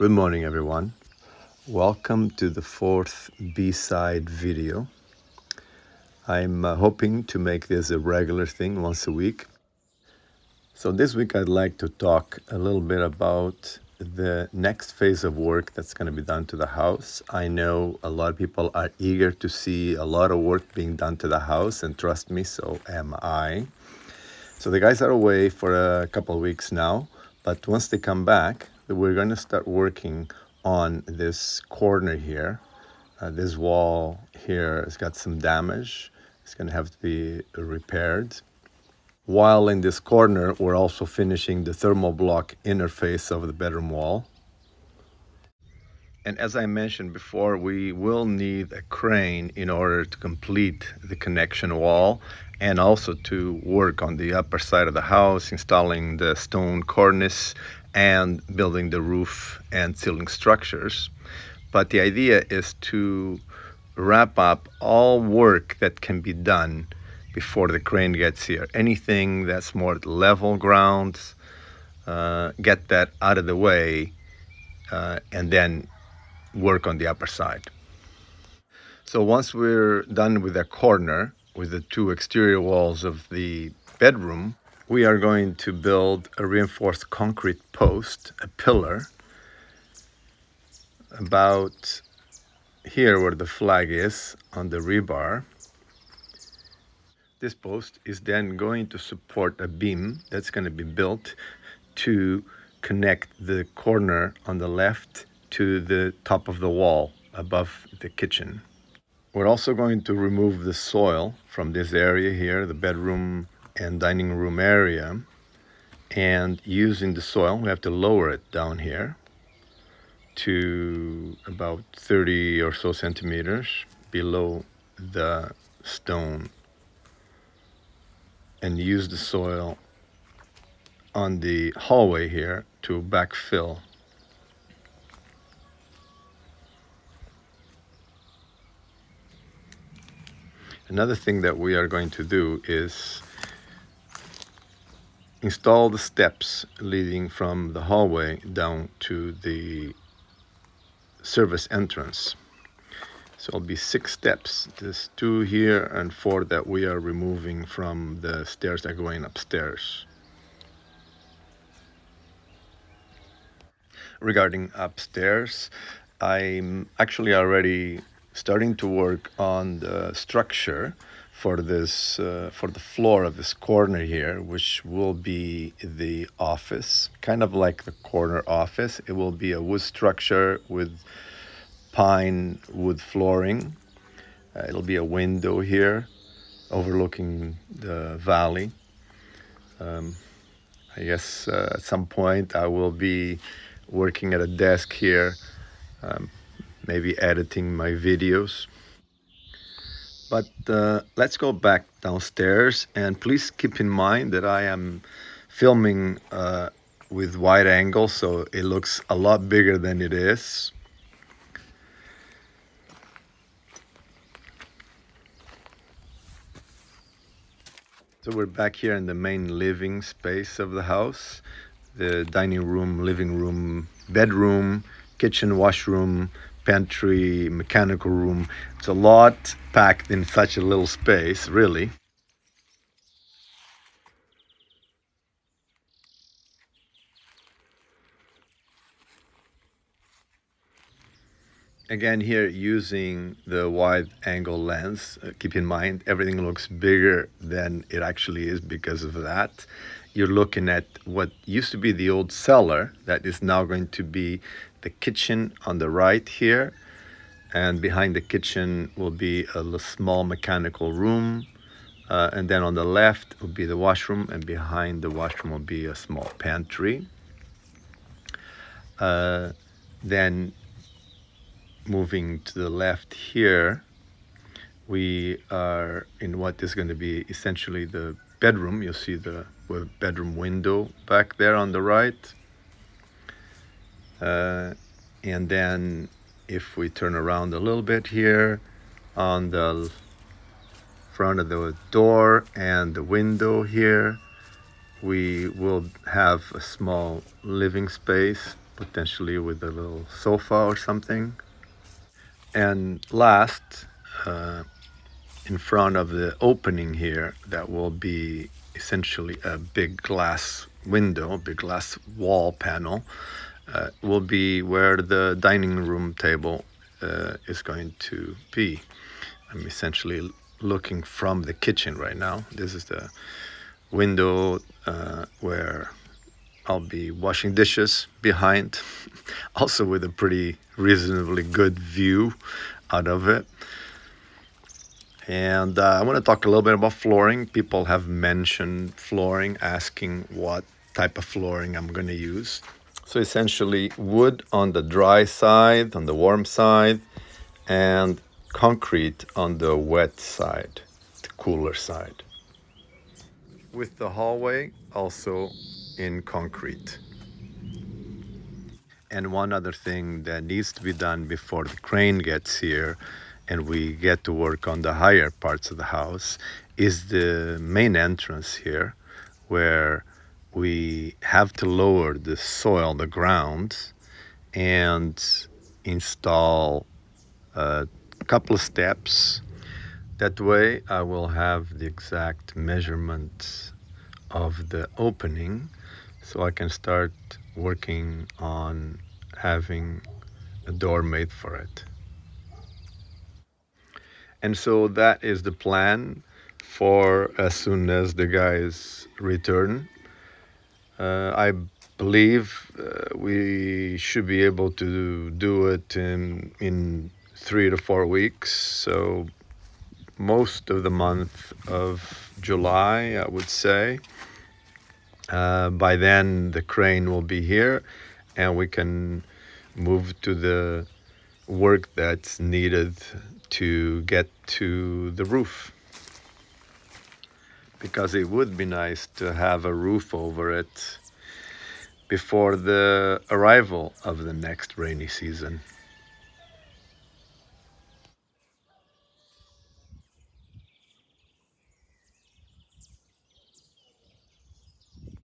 Good morning, everyone. Welcome to the fourth B-side video. I'm hoping to make this a regular thing once a week. So this week I'd like to talk a little bit about the next phase of work that's going to be done to the house. I know a lot of people are eager to see a lot of work being done to the house, and trust me, so am I. So the guys are away for a couple of weeks now, but once they come back, we're going to start working on this corner here. This wall here has got some damage. It's going to have to be repaired. While in this corner, we're also finishing the thermal block interface of the bedroom wall. And as I mentioned before, we will need a crane in order to complete the connection wall and also to work on the upper side of the house, installing the stone cornice and building the roof and ceiling structures. But the idea is to wrap up all work that can be done before the crane gets here. Anything that's more level ground, get that out of the way, and then work on the upper side. So once we're done with the corner, with the two exterior walls of the bedroom, we are going to build a reinforced concrete post, a pillar, about here where the flag is on the rebar. This post is then going to support a beam that's going to be built to connect the corner on the left to the top of the wall above the kitchen. We're also going to remove the soil from this area here, the bedroom and dining room area. And using the soil, we have to lower it down here to about 30 or so centimeters below the stone, and use the soil on the hallway here to backfill. Another thing that we are going to do is install the steps leading from the hallway down to the service entrance. So it'll be 6 steps. There's 2 here and 4 that we are removing from the stairs that are going upstairs. Regarding upstairs, I'm actually already starting to work on the structure for this, for the floor of this corner here, which will be the office, kind of like the corner office. It will be a wood structure with pine wood flooring. It'll be a window here overlooking the valley. I guess at some point I will be working at a desk here, maybe editing my videos. But let's go back downstairs, and please keep in mind that I am filming with wide angle, so it looks a lot bigger than it is. So we're back here in the main living space of the house. The dining room, living room, bedroom, kitchen, washroom, pantry, mechanical room. It's a lot packed in such a little space, really. Again, here using the wide angle lens, keep in mind everything looks bigger than it actually is because of that. You're looking at what used to be the old cellar that is now going to be the kitchen on the right here. And behind the kitchen will be a small mechanical room. And then on the left will be the washroom, and behind the washroom will be a small pantry. Then moving to the left here, we are in what is going to be essentially the bedroom. You'll see the bedroom window back there on the right. And then if we turn around a little bit here, on the front of the door and the window here, we will have a small living space, potentially with a little sofa or something. And last, in front of the opening here, that will be essentially a big glass window, big glass wall panel, will be where the dining room table is going to be. I'm essentially looking from the kitchen right now. This is the window where I'll be washing dishes behind, also with a pretty reasonably good view out of it. And I want to talk a little bit about flooring. People have mentioned flooring, asking what type of flooring I'm going to use. So essentially wood on the dry side, on the warm side, and concrete on the wet side, the cooler side. With the hallway also in concrete. And one other thing that needs to be done before the crane gets here and we get to work on the higher parts of the house is the main entrance here, where we have to lower the soil, the ground, and install a couple of steps. That way I will have the exact measurement of the opening, so I can start working on having a door made for it. And so that is the plan for as soon as the guys return. I believe we should be able to do it in 3 to 4 weeks. So most of the month of July, I would say. By then, the crane will be here, and we can move to the work that's needed to get to the roof. Because it would be nice to have a roof over it before the arrival of the next rainy season.